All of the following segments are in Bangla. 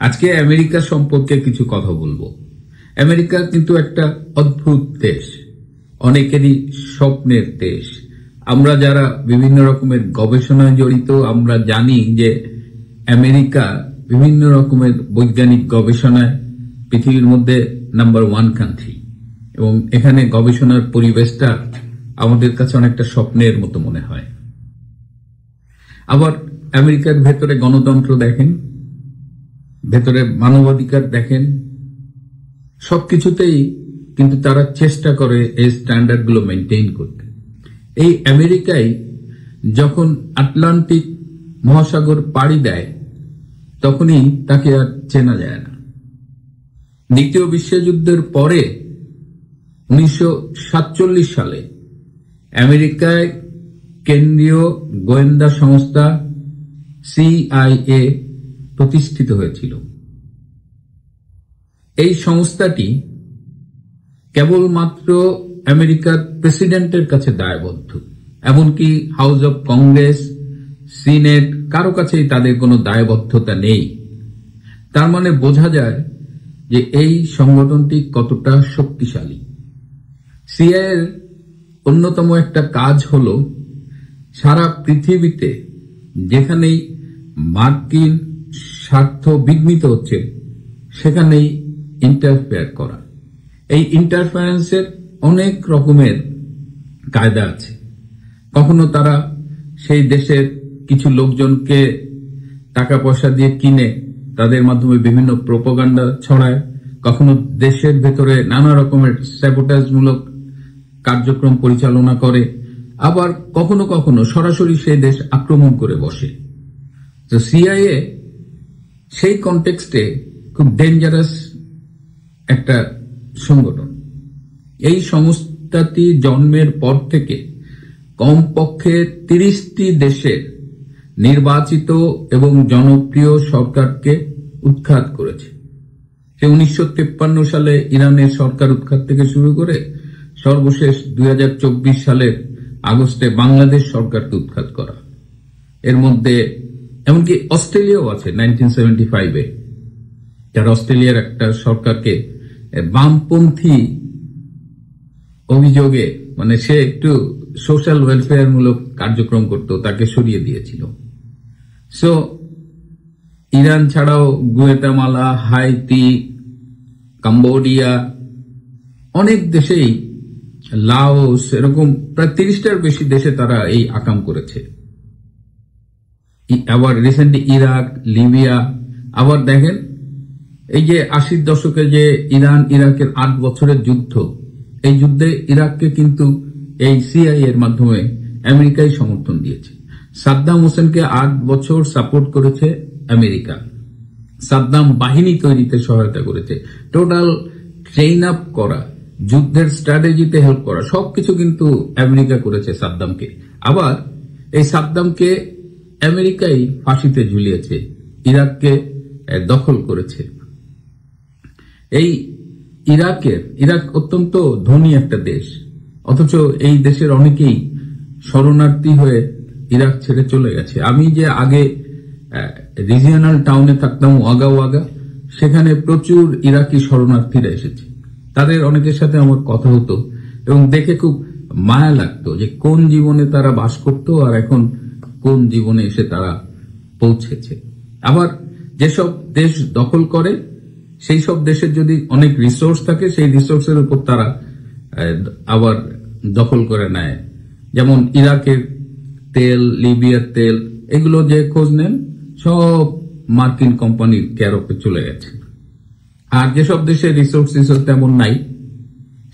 আজকে আমেরিকা সম্পর্কে কিছু কথা বলবো। আমেরিকা কিন্তু একটা অদ্ভুত দেশ, অনেকেরই স্বপ্নের দেশ। আমরা যারা বিভিন্ন রকমের গবেষণায় জড়িত, আমরা জানি যে আমেরিকা বিভিন্ন রকমের বৈজ্ঞানিক গবেষণায় পৃথিবীর মধ্যে নাম্বার 1 কান্ট্রি, এবং এখানে গবেষণার পরিবেশটা আমাদের কাছে অনেকটা স্বপ্নের মতো মনে হয়। আবার আমেরিকার ভেতরে গণতন্ত্র দেখেন, ভেতরে মানবাধিকার দেখেন, সবকিছুতেই কিন্তু তারা চেষ্টা করে এই স্ট্যান্ডার্ডগুলো মেনটেইন করতে। এই আমেরিকায় যখন আটলান্টিক মহাসাগর পাড়ি দেয়, তখনই তাকে আর চেনা যায় না। দ্বিতীয় বিশ্বযুদ্ধের পরে 1947 সালে আমেরিকায় কেন্দ্রীয় গোয়েন্দা সংস্থা CIA প্রতিষ্ঠিত হয়েছিল। এই সংস্থাটি কেবলমাত্র আমেরিকার প্রেসিডেন্টের কাছে দায়বদ্ধ, এমনকি হাউস অব কংগ্রেস, সিনেট কারো কাছেই তাদের কোনো দায়বদ্ধতা নেই। তার মানে বোঝা যায় যে এই সংগঠনটি কতটা শক্তিশালী। CIA এর অন্যতম একটা কাজ হল সারা পৃথিবীতে যেখানেই মার্কিন স্বার্থ বিঘ্নিত হচ্ছে সেখানেই ইন্টারফেয়ার করা। এই ইন্টারফারেন্সের অনেক রকমের কায়দা আছে। কখনো তারা সেই দেশের কিছু লোকজনকে টাকা পয়সা দিয়ে কিনে তাদের মাধ্যমে বিভিন্ন প্রোপাগান্ডা ছড়ায়, কখনো দেশের ভেতরে নানা রকমের স্যাবোটাজমূলক কার্যক্রম পরিচালনা করে, আবার কখনো কখনো সরাসরি সেই দেশ আক্রমণ করে বসে। তো CIA সেই কনটেক্সটে খুব ডেঞ্জারাস একটা সংগঠন। এই সংস্থাটি জন্মের পর থেকে কমপক্ষে 30টি দেশের নির্বাচিত এবং জনপ্রিয় সরকারকে উৎখাত করেছে। সে 1953 সালে ইরানের সরকার উৎখাত থেকে শুরু করে সর্বশেষ 2024 সালের আগস্টে বাংলাদেশ সরকারকে উৎখাত করা। এর মধ্যে এমনকি অস্ট্রেলিয়াও আছে 1975-এ, যারা অস্ট্রেলিয়ার একটা সরকারকে বামপন্থী অভিযোগে, মানে সে একটু সোশ্যাল ওয়েলফেয়ার মূলক কার্যক্রম করত, তাকে সরিয়ে দিয়েছিল। সো ইরান ছাড়াও গুয়েতামালা, হাইতি, কম্বোডিয়া, অনেক দেশেই, লাওস, এরকম প্রায় 30টার বেশি দেশে তারা এই আকাম করেছে। আবার রিসেন্টলি ইরাক, লিবিয়া। আবার দেখেন এই যে 80-র দশকে যে ইরান ইরাকের 8 বছরের যুদ্ধ, এই যুদ্ধে ইরাককে কিন্তু এই CIA এর মাধ্যমে আমেরিকাই সমর্থন দিয়েছে। সাদ্দাম হোসেনকে 8 বছর সাপোর্ট করেছে আমেরিকা, সাদ্দাম বাহিনী তৈরিতে সহায়তা করেছে, টোটাল ট্রেন আপ করা, যুদ্ধের স্ট্র্যাটেজিতে হেল্প করা, সবকিছু কিন্তু আমেরিকা করেছে সাদ্দামকে। আবার এই সাদ্দামকে আমেরিকাই ফাঁসিতে ঝুলিয়েছে, ইরাককে দখল করেছে। এই ইরাক অত্যন্ত ধনী একটা দেশ, অথচ এই দেশের অনেকেই শরণার্থী হয়ে ইরাক ছেড়ে চলে গেছে। আমি যে আগে রিজিয়নাল টাউনে থাকতাম, ওয়াগা, সেখানে প্রচুর ইরাকি শরণার্থীরা এসেছে। তাদের অনেকের সাথে আমার কথা হতো এবং দেখে খুব মায়া লাগতো যে কোন জীবনে তারা বাস করত আর এখন কোন জীবনে এসে তারা পৌঁছেছে। আবার যেসব দেশ দখল করে সেই সব দেশের যদি অনেক রিসোর্স থাকে, সেই রিসোর্সের উপর তারা আবার দখল করে নেয়। যেমন ইরাকের তেল, লিবিয়ার তেল, এগুলো যে খোঁজ নেন সব মার্কিন কোম্পানির কেয়ারপে চলে গেছে। আর যেসব দেশে রিসোর্স তেমন নাই,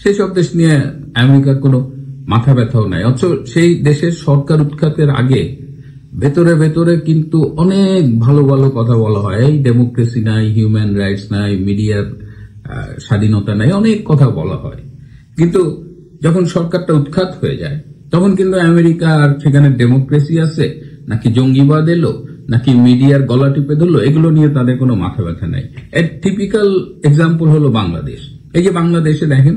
সেই সব দেশ নিয়ে আমেরিকার কোনো মাথা ব্যথাও নাই। অথচ সেই দেশের সরকার উৎখাতের আগে ভেতরে ভেতরে কিন্তু অনেক ভালো ভালো কথা বলা হয়। এই ডেমোক্রেসি নাই, হিউম্যান রাইটস নাই, মিডিয়ার স্বাধীনতা নাই, অনেক কথা বলা হয়। কিন্তু যখন সরকারটা উৎখাত হয়ে যায়, তখন কিন্তু আমেরিকা আর সেখানে ডেমোক্রেসি আছে নাকি জঙ্গিবাদ এলো নাকি মিডিয়ার গলা টিপে ধরলো, এগুলো নিয়ে তাদের কোনো মাথা ব্যথা নাই। এর টিপিক্যাল এক্সাম্পল হলো বাংলাদেশ। এই যে বাংলাদেশে দেখেন,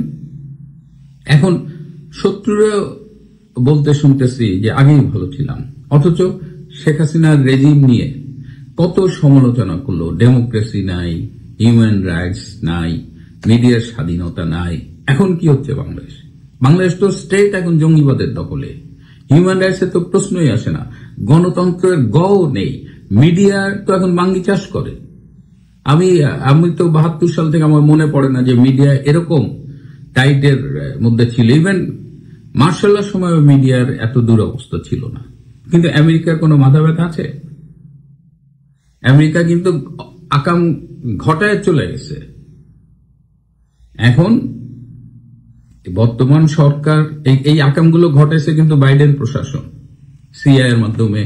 এখন শত্রুরা বলতে শুনতেছি যে আগেই ভালো ছিলাম, অথচ শেখ হাসিনার রেজিম নিয়ে কত সমালোচনা করলো, ডেমোক্রেসি নাই, হিউম্যান রাইটস নাই, মিডিয়ার স্বাধীনতা নাই। এখন কি হচ্ছে বাংলাদেশ? বাংলাদেশ তো স্টেট এখন জঙ্গিবাদের দখলে। হিউম্যান রাইটসের তো প্রশ্নই আসে না, গণতন্ত্রের গও নেই, মিডিয়ার তো এখন বাঙ্গি চাষ করে। আমি তো 72 সাল থেকে আমার মনে পড়ে না যে মিডিয়া এরকম টাইটের মধ্যে ছিল। ইভেন মার্শাল্লার সময় মিডিয়ার এত দুরবস্থা ছিল না। কিন্তু আমেরিকার কোনো মাথা ব্যথা আছে? আমেরিকা কিন্তু আকাম ঘটায় চলে গেছে। এখন বর্তমান সরকার এই আকামগুলো ঘটাইছে কিন্তু বাইডেন প্রশাসন সিআই এর মাধ্যমে,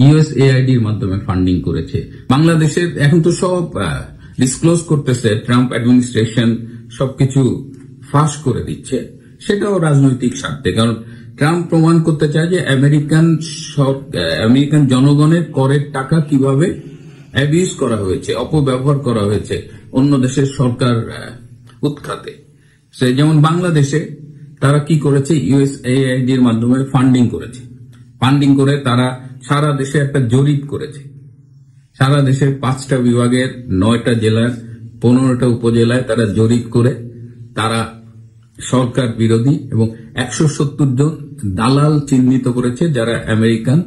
ইউএসএআইডির মাধ্যমে ফান্ডিং করেছে। বাংলাদেশের এখন তো সব ডিসক্লোজ করতেছে, ট্রাম্প অ্যাডমিনিস্ট্রেশন সবকিছু ফাঁস করে দিচ্ছে, সেটাও রাজনৈতিক স্বার্থে। কারণ ট্রাম্প প্রমাণ করতে চায় যে আমেরিকান জনগণের করের টাকা কিভাবে অ্যাবিউজ করা হয়েছে, অপব্যবহার করা হয়েছে অন্য দেশের সরকার উৎখাতে। সে যেমন বাংলাদেশে তারা কি করেছে, ইউএসএআইডির মাধ্যমে ফান্ডিং করেছে। ফান্ডিং করে তারা সারা দেশে একটা জরিপ করেছে। সারা দেশের 5টা বিভাগের 9টা জেলার 15টা উপজেলায় তারা জরিপ করে তারা সরকার বিরোধী এবং 170 জন দালাল চিহ্নিত করেছে যারা আমেরিকান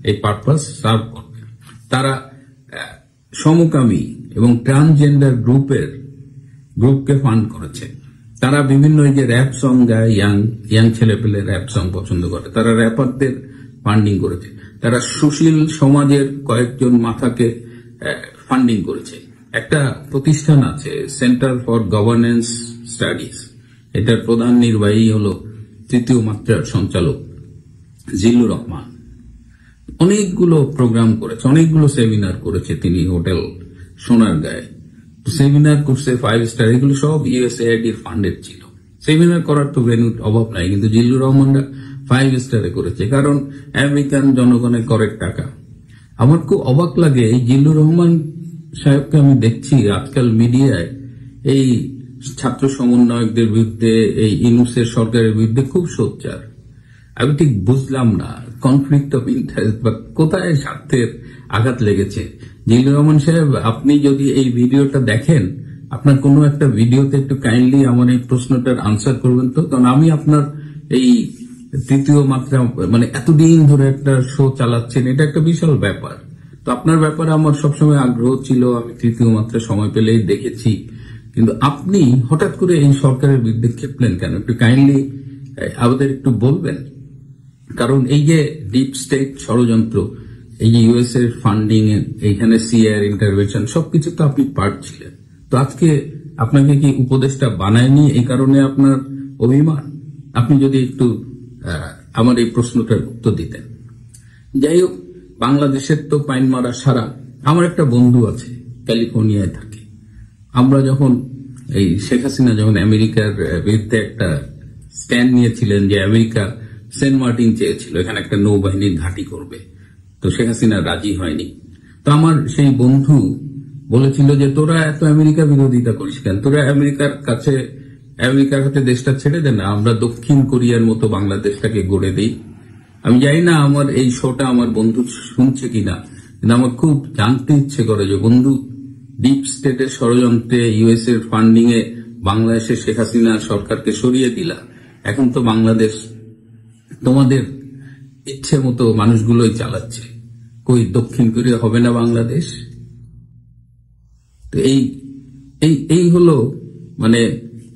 এই পারপাস সার্ভ করবে। তারা সমকামী এবং ট্রান্সজেন্ডার গ্রুপকে ফান্ড করেছে। তারা বিভিন্ন এই যে র্যাপ সং গায়, ইয়াং ছেলে পেলে র্যাপ সং পছন্দ করে, তারা র্যাপারদের ফান্ডিং করেছে। তারা সুশীল সমাজের কয়েকজন মাথাকে ফান্ডিং করেছে। একটা প্রতিষ্ঠান আছে সেন্টার ফর গভর্নেন্স স্টাডিজ, এটার প্রধান নির্বাহী হলো 3য় মাত্রার সঞ্চালক জিল্লুর রহমান। অনেকগুলো প্রোগ্রাম করেছে, অনেকগুলো সেমিনার করেছে তিনি হোটেল সোনারগাঁয়ে। সেমিনার করছে 5 স্টার, এগুলো সব ইউএসএআইডির ফান্ডেড ছিল। সেমিনার করার তো ভেন্যুর অভাব নাই, কিন্তু জিল্লুর রহমানরা 5 স্টারে করেছে, কারণ আমেরিকান জনগণের করের টাকা। আমার খুব অবাক লাগে, এই জিল্লুর রহমান সাহেবকে আমি দেখছি আজকাল মিডিয়ায় এই ছাত্র সমন্বয়কদের বিরুদ্ধে, এই ইউনূসের সরকারের বিরুদ্ধে খুব সোচ্চার। আমি ঠিক বুঝলাম না কনফ্লিক্ট অফ ইন্টারেস্ট বা কোথায় স্বার্থের আঘাত লেগেছে। জিল্লুর রহমান সাহেব, আপনি যদি এই ভিডিওটা দেখেন, আপনার কোনো একটা ভিডিওতে একটু কাইন্ডলি আমার এই প্রশ্নটার আনসার করবেন তো। কারণ আমি আপনার এই 3য় মাত্রা মানে এতদিন ধরে একটা শো চালাচ্ছেন, এটা একটা বিশাল ব্যাপার। তো আপনার ব্যাপারে আমার সবসময় আগ্রহ ছিল, আমি 3য় মাত্রা সময় পেলেই দেখেছি। কিন্তু আপনি হঠাৎ করে এই সরকারের বিরুদ্ধে খেপলেন কেন? একটু কাইন্ডলি আমাদের একটু বলবেন। কারণ এই যে ডিপ স্টেট ষড়যন্ত্র, এই যে ইউএস এর ফান্ডিং, এইখানে সিআইএর ইন্টারভেনশন, সবকিছু তো আপনি পার্ট ছিলেন। তো আজকে আপনাকে কি উপদেষ্টা বানায়নি, এই কারণে আপনার অভিমান? আপনি যদি একটু আমার এই প্রশ্নটার উত্তর দিতেন। যাই হোক, বাংলাদেশের তো পাইন মারা সারা। আমার একটা বন্ধু আছে ক্যালিফোর্নিয়ায় থাকে। আমরা যখন এই শেখ হাসিনা যখন আমেরিকার বিরুদ্ধে একটা স্ট্যান্ড নিয়েছিলেন যে আমেরিকা সেন্ট মার্টিন চেয়েছিল, এখানে একটা নৌবাহিনীর ঘাঁটি করবে, তো শেখ হাসিনা রাজি হয়নি। তো আমার সেই বন্ধু বলেছিল যে তোরা এত আমেরিকা বিরোধিতা করিস কেন, তোরা আমেরিকার হাতে দেশটা ছেড়ে দে না, আমরা দক্ষিণ কোরিয়ার মতো বাংলাদেশটাকে গড়ে দিই। আমি জানি না আমার এই শোটা আমার বন্ধু শুনছে কিনা, কিন্তু আমার খুব জানতে ইচ্ছে করে যে বন্ধু, ডিপ স্টেটের ষড়যন্ত্রে, ইউএস এর ফান্ডিং এ বাংলাদেশের শেখ হাসিনা সরকারকে সরিয়ে দিলা, এখন তো বাংলাদেশ তোমাদের ইচ্ছে মতো মানুষগুলোই চালাচ্ছে, কই দক্ষিণ কোরিয়া হবে না বাংলাদেশ? তো এই হলো মানে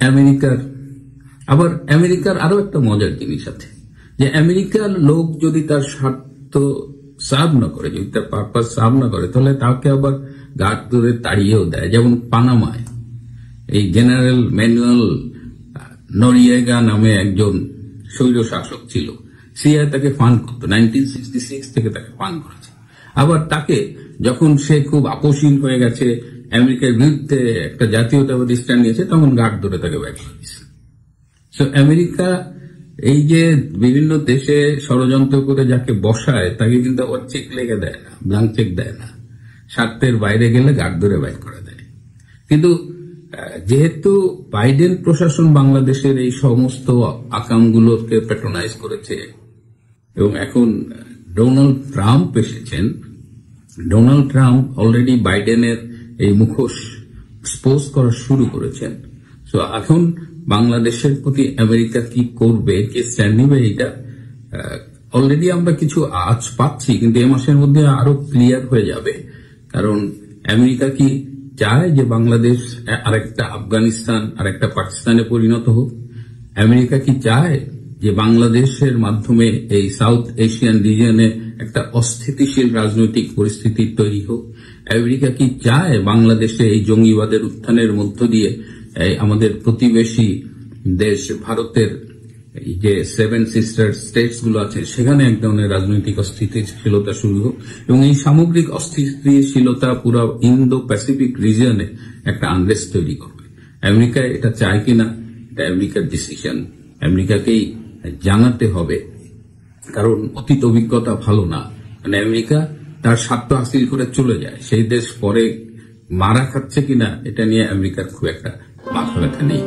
আমেরিকার। আবার আমেরিকার আরো একটা মজার জিনিস আছে, যে আমেরিকার লোক যদি তার স্বার্থ সার্ভ না করে, যদি তার পারপাস সার্ভ না করে, তাহলে তাকে আবার গার্ড ধরে তাড়িয়েও দেয়। যেমন পানামায় এই জেনারেল ম্যানুয়েল নরিয়েগা নামে একজন স্বৈর শাসক ছিল, সিআই তাকে ফান্ড করত, 1966 থেকে তাকে ফান্ড করেছে। আবার তাকে যখন সে খুব আপোষহীন হয়ে গেছে, আমেরিকার বিরুদ্ধে একটা জাতীয়তাবাদী স্ট্যান্ড নিয়েছে, তখন গার্ড ধরে তাকে বের করে দিয়েছে। সো আমেরিকা এই যে বিভিন্ন দেশে ষড়যন্ত্র করে যাকে বসায়, তাকে কিন্তু আবার চেক লেগে দেয় না, ব্লাঙ্ক চেক দেয় না, স্বার্থের বাইরে গেলে গার্ড ধরে বাইর করে দেয়। কিন্তু যেহেতু বাইডেন প্রশাসন বাংলাদেশের এই সমস্ত আকামগুলোকে প্যাট্রোনাইজ করেছে এবং এখন ডোনাল্ড ট্রাম্প এসেছেন, ডোনাল্ড ট্রাম্প অলরেডি বাইডেনের এই মুখোশ এক্সপোজ করা শুরু করেছেন। সো এখন বাংলাদেশের প্রতি আমেরিকা কি করবে, কি স্ট্যান্ড নিবে, এটা অলরেডি আমরা কিছু আজ পাচ্ছি, কিন্তু এই মাসের মধ্যে আরো ক্লিয়ার হয়ে যাবে। কারণ আমেরিকা কি চায় যে বাংলাদেশ আরেকটা আফগানিস্তান, আরেকটা পাকিস্তানে পরিণত হোক? আমেরিকা কি চায় যে বাংলাদেশের মাধ্যমে এই সাউথ এশিয়ান রিজিয়নে একটা অস্থিতিশীল রাজনৈতিক পরিস্থিতি তৈরি হোক? আমেরিকা কি চায় বাংলাদেশে এই জঙ্গিবাদের উত্থানের মধ্য দিয়ে আমাদের প্রতিবেশী দেশ ভারতের যে 7 সিস্টার স্টেটস গুলো আছে সেখানে এক ধরনের রাজনৈতিক অস্থিতিশীলতা শুরু হোক, এবং এই সামগ্রিক অস্থিতিশীলতা পুরো ইন্দো প্যাসিফিক রিজিয়নে একটা আনরেস্ট তৈরি করবে? আমেরিকা এটা চায় কিনা, এটা আমেরিকার ডিসিশন, আমেরিকাকেই জানাতে হবে। কারণ অতীত অভিজ্ঞতা ভালো না, মানে আমেরিকা তার স্বার্থ হাসিল করে চলে যায়, সেই দেশ পরে মারা খাচ্ছে কিনা এটা নিয়ে আমেরিকার খুব একটা মাথা ব্যথা নেই।